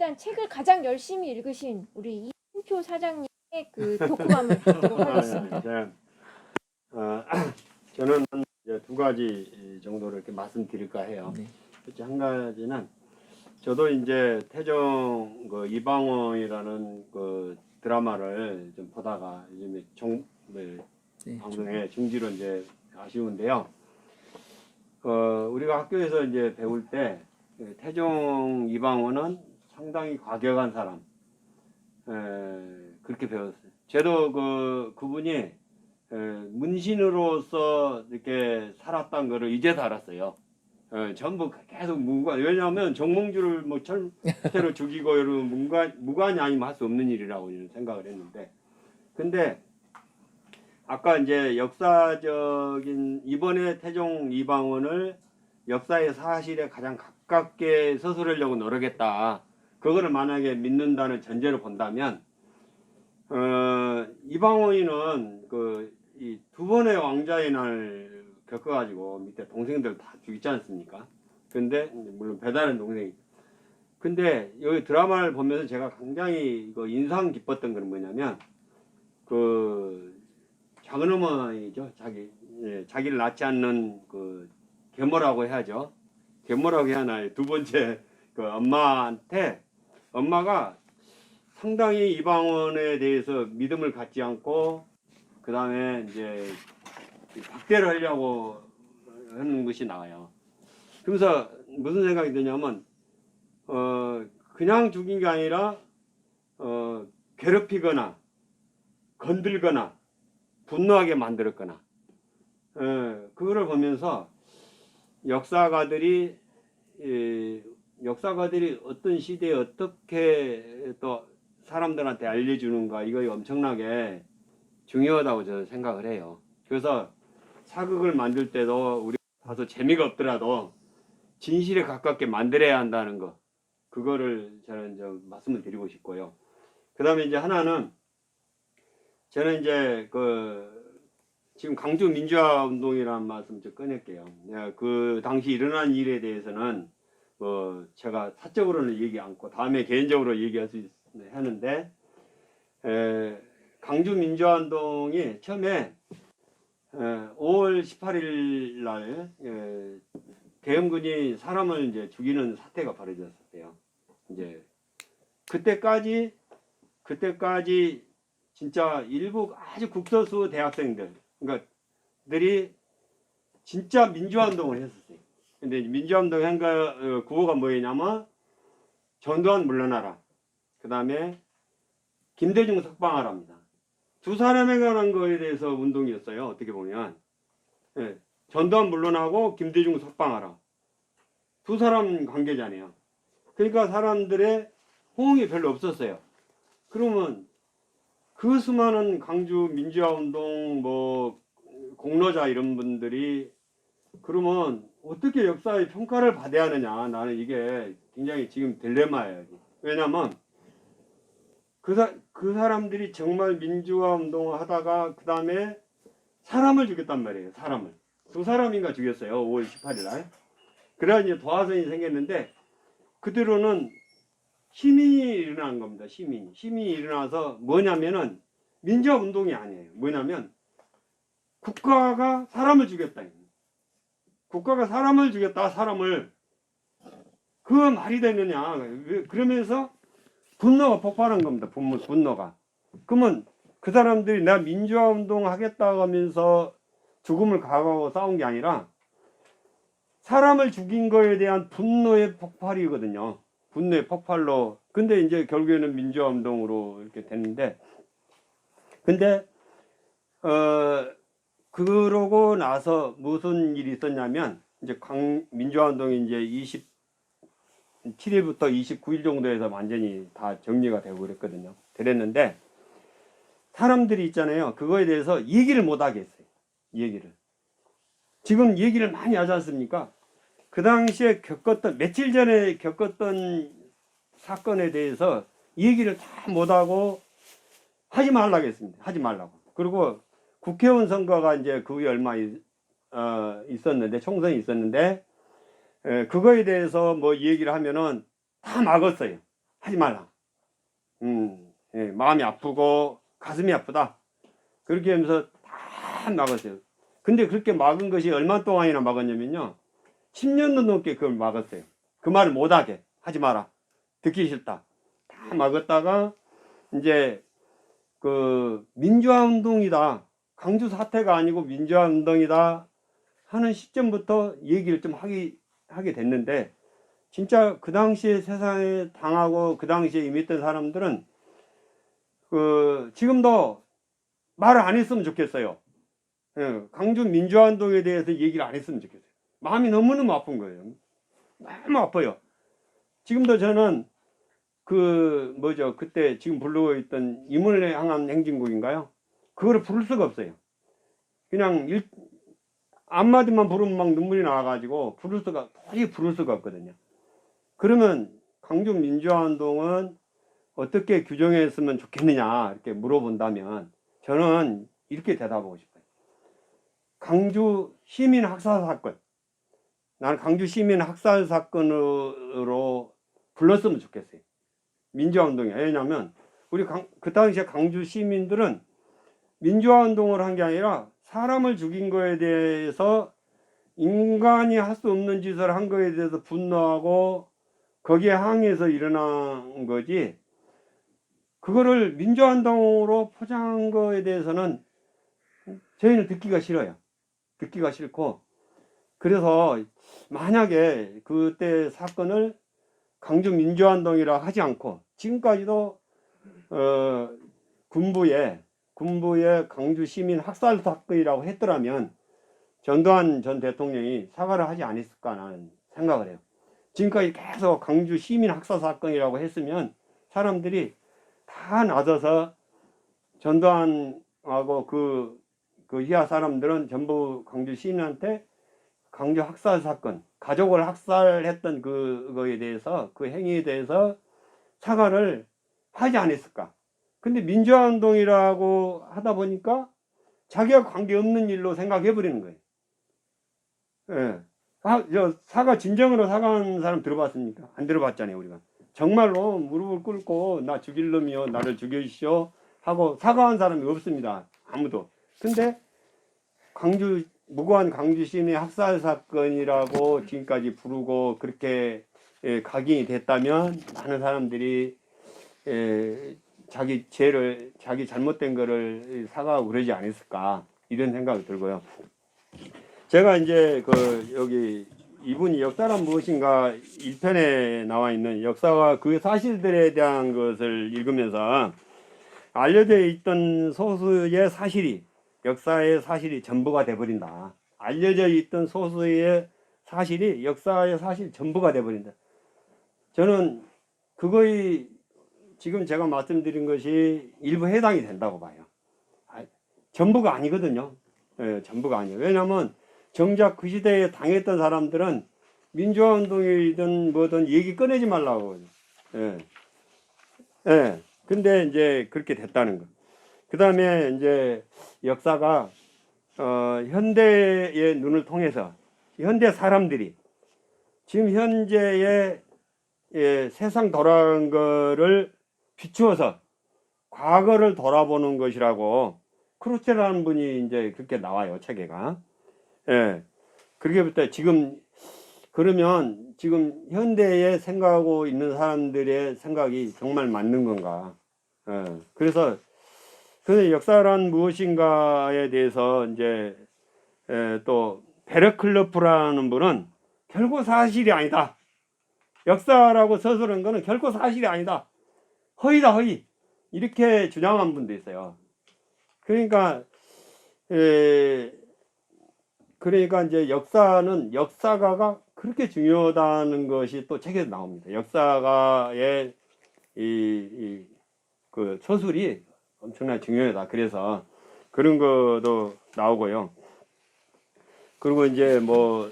일단 책을 가장 열심히 읽으신 우리 이인표 사장님의 그 독후감을 듣도록 하겠습니다. 저는 이제 두 가지 정도로 이렇게 말씀드릴까 해요. 네. 첫째 한 가지는 저도 이제 태종 그 이방원이라는 그 드라마를 좀 보다가 요즘에 네, 방송에 중지로 이제 아쉬운데요. 우리가 학교에서 이제 배울 때 태종 이방원은 상당히 과격한 사람, 그렇게 배웠어요. 저도 그분이 문신으로서 이렇게 살았던 거를 이제서 알았어요. 전부 계속 왜냐하면 정몽주를 뭐 철새로 죽이고 이런 무관이 아니면 할 수 없는 일이라고 생각을 했는데, 근데 아까 이제 역사적인 이번에 태종 이방원을 역사의 사실에 가장 가깝게 서술하려고 노력했다. 그거를 만약에 믿는다는 전제로 본다면, 이방원이는 이 두 번의 왕자의 날 겪어가지고 밑에 동생들 다 죽이지 않습니까? 근데 물론 배다른 동생이. 근데 여기 드라마를 보면서 제가 굉장히 인상 깊었던 건 뭐냐면 작은 어머니죠. 자기를 낳지 않는 계모라고 해야죠. 계모라고 해야 하나요? 두 번째 엄마한테, 엄마가 상당히 이방원에 대해서 믿음을 갖지 않고 그 다음에 이제 박대를 하려고 하는 것이 나와요. 그래서 무슨 생각이 드냐면 그냥 죽인 게 아니라 괴롭히거나 건들거나 분노하게 만들었거나, 그거를 보면서 역사가들이 어떤 시대에 어떻게 또 사람들한테 알려주는가, 이거 엄청나게 중요하다고 저는 생각을 해요. 그래서 사극을 만들 때도 우리 다소 재미가 없더라도 진실에 가깝게 만들어야 한다는 거, 그거를 저는 말씀을 드리고 싶고요. 그 다음에 이제 하나는, 저는 이제 지금 강주 민주화 운동이라는 말씀 좀 꺼낼게요. 그 당시 일어난 일에 대해서는 제가 사적으로는 얘기 않고 다음에 개인적으로 얘기할 수 하는데, 강주 민주화 운동이 처음에 5월 18일 날 대형군이 사람을 이제 죽이는 사태가 벌어졌었대요. 이제 그때까지 진짜 일부 아주 국소수 대학생들, 그러니까 들이 진짜 민주화 운동을 했었어요. 근데 민주화 운동 한 구호가 뭐였냐면 전두환 물러나라, 그 다음에 김대중 석방하라입니다. 두 사람에 관한 거에 대해서 운동이었어요. 어떻게 보면 전두환 물러나고 김대중 석방하라, 두 사람 관계자네요. 그러니까 사람들의 호응이 별로 없었어요. 그러면 그 수많은 강주 민주화 운동 공로자 이런 분들이 그러면 어떻게 역사의 평가를 받아야 하느냐, 나는 이게 굉장히 지금 딜레마예요. 왜냐면 그 사람들이 정말 민주화 운동을 하다가 그 다음에 사람을 죽였단 말이에요. 사람을 두 사람인가 죽였어요. 5월 18일 날. 그래야 이제 도화선이 생겼는데, 그대로는 시민이 일어난 겁니다. 시민이 일어나서 뭐냐면은 민주화 운동이 아니에요. 뭐냐면 국가가 사람을 죽였다. 국가가 사람을 죽였다. 사람을. 그 말이 되느냐. 그러면서 분노가 폭발한 겁니다. 분노가. 그러면 그 사람들이 나 민주화 운동 하겠다고 하면서 죽음을 각오하고 싸운 게 아니라 사람을 죽인 거에 대한 분노의 폭발이거든요. 분노의 폭발로. 근데 이제 결국에는 민주화 운동으로 이렇게 됐는데, 근데 그러고 나서 무슨 일이 있었냐면, 이제 민주화 운동이 이제 27일부터 29일 정도에서 완전히 다 정리가 되고 그랬거든요. 그랬는데 사람들이 있잖아요. 그거에 대해서 얘기를 못 하게 했어요. 얘기를. 지금 얘기를 많이 하지 않습니까? 그 당시에 며칠 전에 겪었던 사건에 대해서 얘기를 다 못하고 하지 말라고 했습니다. 하지 말라고. 그리고 국회의원 선거가 이제 그 후에 얼마 있었는데, 총선이 있었는데, 그거에 대해서 뭐 얘기를 하면은 다 막았어요. 하지 말라. 예, 마음이 아프고 가슴이 아프다. 그렇게 하면서 다 막았어요. 근데 그렇게 막은 것이 얼마 동안이나 막았냐면요. 10년도 넘게 그걸 막았어요. 그 말을 못하게 하지 마라. 듣기 싫다. 다 막았다가 이제 그 민주화 운동이다. 강주 사태가 아니고 민주화 운동이다 하는 시점부터 얘기를 좀 하게 됐는데 진짜 그 당시에 세상에 당하고 그 당시에 임했던 사람들은 그 지금도 말을 안 했으면 좋겠어요. 예, 강주 민주화 운동에 대해서 얘기를 안 했으면 좋겠어요. 마음이 너무너무 아픈 거예요. 너무 아파요. 지금도 저는 그 뭐죠 그때 지금 부르고 있던 임을 향한 행진곡인가요? 그거를 부를 수가 없어요. 그냥 앞마디만 부르면 막 눈물이 나와가지고 도저히 부를 수가 없거든요. 그러면 강주 민주화 운동은 어떻게 규정했으면 좋겠느냐 이렇게 물어본다면 저는 이렇게 대답하고 싶어요. 강주 시민 학살 사건, 나는 강주 시민 학살 사건으로 불렀으면 좋겠어요. 민주화 운동이. 왜냐하면 우리 그 당시에 강주 시민들은 민주화 운동을 한 게 아니라 사람을 죽인 거에 대해서 인간이 할 수 없는 짓을 한 거에 대해서 분노하고 거기에 항의해서 일어난 거지, 그거를 민주화 운동으로 포장한 거에 대해서는 저희는 듣기가 싫어요. 듣기가 싫고, 그래서 만약에 그때 사건을 강주 민주화 운동이라 하지 않고 지금까지도 군부의 강주 시민 학살 사건이라고 했더라면 전두환 전 대통령이 사과를 하지 않았을까 하는 생각을 해요. 지금까지 계속 강주 시민 학살 사건이라고 했으면 사람들이 다 나서서 전두환하고 그 이하 사람들은 전부 강주 시민한테 강주 학살 사건, 가족을 학살했던 그거에 대해서, 그 행위에 대해서 사과를 하지 않았을까. 근데 민주화 운동이라고 하다 보니까 자기가 관계없는 일로 생각해 버리는 거예요. 예. 진정으로 사과한 사람 들어봤습니까? 안 들어봤잖아요, 우리가. 정말로 무릎을 꿇고 나 죽일 놈이요, 나를 죽여주시오 하고 사과한 사람이 없습니다. 아무도. 근데 무고한 강주 시민의 학살 사건이라고 지금까지 부르고 그렇게 각인이 됐다면 많은 사람들이 자기 죄를, 자기 잘못된 거를 사과하고 그러지 않았을까, 이런 생각이 들고요. 제가 이제 여기 이분이 역사란 무엇인가 1편에 나와 있는 역사와 그 사실들에 대한 것을 읽으면서 알려져 있던 소수의 사실이 역사의 사실이 전부가 돼버린다. 알려져 있던 소수의 사실이 역사의 사실 전부가 돼버린다. 저는 그거의 지금 제가 말씀드린 것이 일부 해당이 된다고 봐요. 전부가 아니거든요. 예, 전부가 아니에요. 왜냐하면 정작 그 시대에 당했던 사람들은 민주화 운동이든 뭐든 얘기 꺼내지 말라고. 예. 예. 근데 이제 그렇게 됐다는 거. 그 다음에 이제 역사가 현대의 눈을 통해서 현대 사람들이 지금 현재의 세상 돌아가는 거를 비추어서 과거를 돌아보는 것이라고 크루체라는 분이 이제 그렇게 나와요, 책에가. 예. 그렇게부터 그러면 지금 현대에 생각하고 있는 사람들의 생각이 정말 맞는 건가? 예. 그래서 역사란 무엇인가에 대해서 이제 또 베르클로프라는 분은 결코 사실이 아니다. 역사라고 서술한 거는 결코 사실이 아니다. 허위다, 허위. 이렇게 주장한 분도 있어요. 그러니까 이제 역사가가 그렇게 중요하다는 것이 또 책에서 나옵니다. 역사가의 그 서술이 엄청나게 중요하다. 그래서 그런 것도 나오고요. 그리고 이제 뭐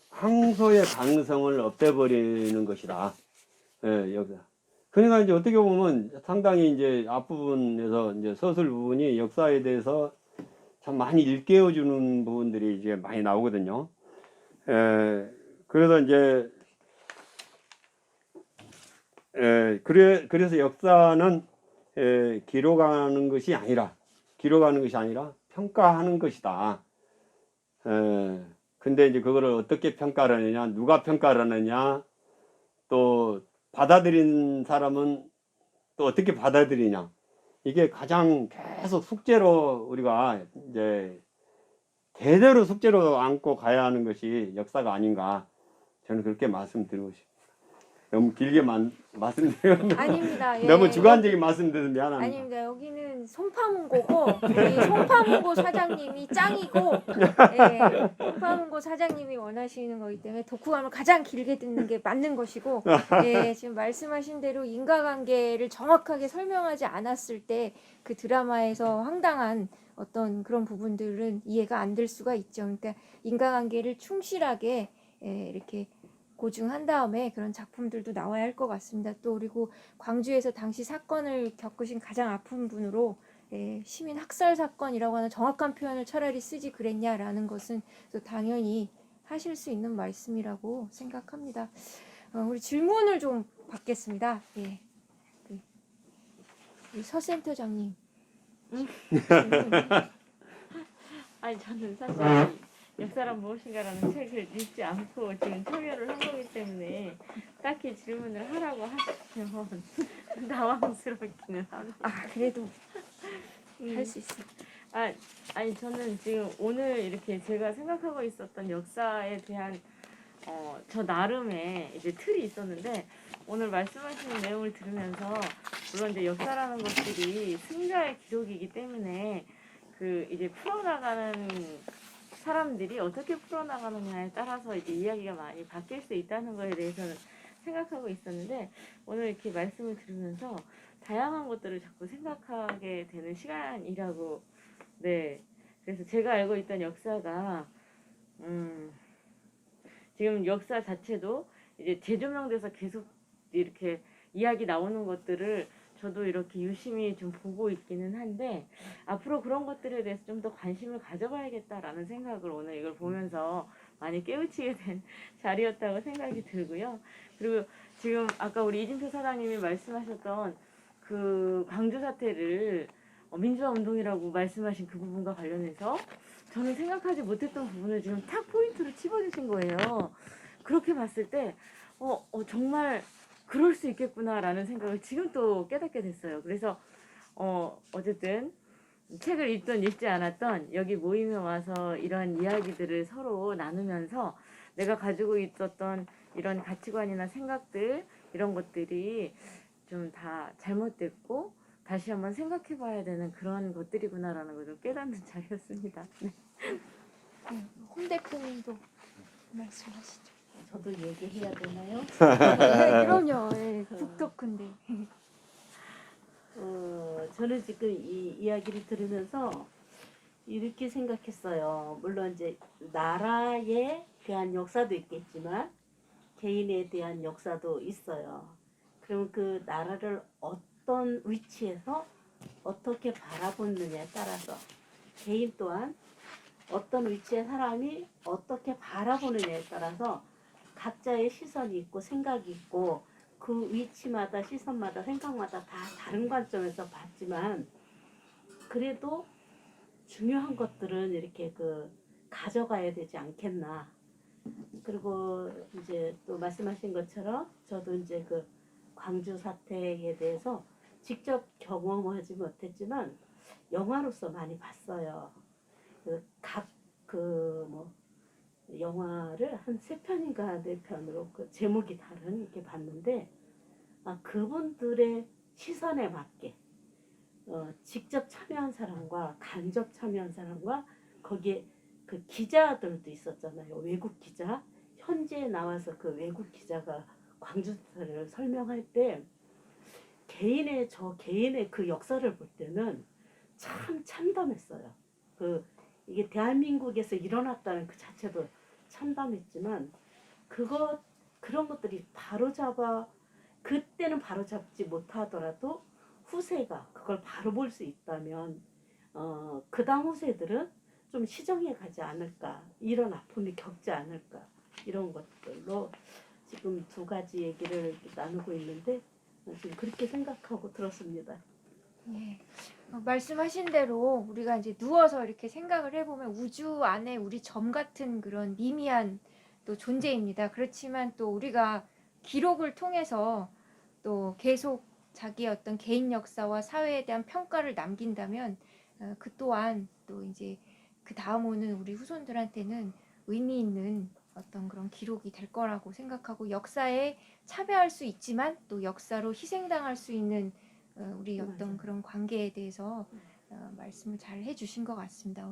항소의 가능성을 없애버리는 것이다. 예, 역사. 그러니까 이제 어떻게 보면 상당히 이제 앞부분에서 이제 서술 부분이 역사에 대해서 참 많이 일깨워 주는 부분들이 이제 많이 나오거든요. 그래서 이제 그래서 역사는 기록하는 것이 아니라 평가하는 것이다. 근데 이제 그거를 어떻게 평가를 하느냐, 누가 평가를 하느냐, 또 받아들인 사람은 또 어떻게 받아들이냐, 이게 가장 계속 숙제로 우리가 이제 대대로 숙제로 안고 가야 하는 것이 역사가 아닌가, 저는 그렇게 말씀드리고 싶습니다. 너무 길게 말씀드렸는데 아닙니다. 예. 너무 주관적인 말씀드려서 미안합니다. 아닙니다. 여기는 송파문고고 우리 송파문고 사장님이 짱이고 예, 송파문고 사장님이 원하시는 거기 때문에 독후감을 가장 길게 듣는 게 맞는 것이고 예, 지금 말씀하신 대로 인과관계를 정확하게 설명하지 않았을 때 그 드라마에서 황당한 어떤 그런 부분들은 이해가 안 될 수가 있죠. 그러니까 인과관계를 충실하게 이렇게 고증한 다음에 그런 작품들도 나와야 할 것 같습니다. 또 그리고 광주에서 당시 사건을 겪으신 가장 아픈 분으로 시민 학살 사건이라고 하는 정확한 표현을 차라리 쓰지 그랬냐라는 것은 또 당연히 하실 수 있는 말씀이라고 생각합니다. 우리 질문을 좀 받겠습니다. 예. 우리 서 센터장님. 질문. 아니 저는 사실 역사란 무엇인가라는 책을 읽지 않고 지금 참여를 한 거기 때문에 딱히 질문을 하라고 하시면 당황스럽기는 합니다. 그래도 할 수 있어요. 아니 저는 지금 오늘 이렇게 제가 생각하고 있었던 역사에 대한 저 나름의 이제 틀이 있었는데 오늘 말씀하시는 내용을 들으면서 물론 이제 역사라는 것들이 승자의 기록이기 때문에 그 이제 풀어나가는 사람들이 어떻게 풀어나가느냐에 따라서 이제 이야기가 많이 바뀔 수 있다는 거에 대해서는 생각하고 있었는데 오늘 이렇게 말씀을 들으면서 다양한 것들을 자꾸 생각하게 되는 시간이라고 네 그래서 제가 알고 있던 역사가 지금 역사 자체도 이제 재조명돼서 계속 이렇게 이야기 나오는 것들을 저도 이렇게 유심히 좀 보고 있기는 한데 앞으로 그런 것들에 대해서 좀 더 관심을 가져봐야겠다라는 생각을 오늘 이걸 보면서 많이 깨우치게 된 자리였다고 생각이 들고요. 그리고 지금 아까 우리 이진표 사장님이 말씀하셨던 그 광주 사태를 민주화 운동이라고 말씀하신 그 부분과 관련해서 저는 생각하지 못했던 부분을 지금 탁 포인트로 찝어주신 거예요. 그렇게 봤을 때 정말 그럴 수 있겠구나라는 생각을 지금 또 깨닫게 됐어요. 그래서 어쨌든 책을 읽든 읽지 않았던 여기 모임에 와서 이런 이야기들을 서로 나누면서 내가 가지고 있었던 이런 가치관이나 생각들 이런 것들이 좀 다 잘못됐고 다시 한번 생각해 봐야 되는 그런 것들이구나라는 걸 좀 깨닫는 자리였습니다. 네. 홍 대표님도 말씀하시죠. 저도 얘기해야 되나요? 네, 그럼요. 예, 북토크인데. 저는 지금 이 이야기를 들으면서 이렇게 생각했어요. 물론 이제 나라에 대한 역사도 있겠지만 개인에 대한 역사도 있어요. 그럼 그 나라를 어떤 위치에서 어떻게 바라보느냐에 따라서 개인 또한 어떤 위치의 사람이 어떻게 바라보느냐에 따라서 각자의 시선이 있고 생각이 있고 그 위치마다 시선마다 생각마다 다 다른 관점에서 봤지만 그래도 중요한 것들은 이렇게 가져가야 되지 않겠나. 그리고 이제 또 말씀하신 것처럼 저도 이제 그 광주 사태에 대해서 직접 경험하지 못했지만 영화로서 많이 봤어요. 영화를 한 3편인가 4편으로 그 제목이 다른 이렇게 봤는데 그분들의 시선에 맞게 직접 참여한 사람과 간접 참여한 사람과 거기에 그 기자들도 있었잖아요. 외국 기자 현지에 나와서 그 외국 기자가 광주사를 설명할 때 개인의 그 역사를 볼 때는 참 참담했어요. 이게 대한민국에서 일어났다는 그 자체도 참담했지만 그런 것들이 그때는 바로잡지 못하더라도 후세가 그걸 바로 볼 수 있다면 그다음 후세들은 좀 시정해 가지 않을까, 이런 아픔이 겪지 않을까, 이런 것들로 지금 두 가지 얘기를 나누고 있는데 지금 그렇게 생각하고 들었습니다. 예. 말씀하신 대로 우리가 이제 누워서 이렇게 생각을 해보면 우주 안에 우리 점 같은 그런 미미한 또 존재입니다. 그렇지만 또 우리가 기록을 통해서 또 계속 자기의 어떤 개인 역사와 사회에 대한 평가를 남긴다면 그 또한 또 이제 그 다음 오는 우리 후손들한테는 의미 있는 어떤 그런 기록이 될 거라고 생각하고 역사에 참여할 수 있지만 또 역사로 희생당할 수 있는 우리 어떤 맞아요. 그런 관계에 대해서 말씀을 잘 해주신 것 같습니다.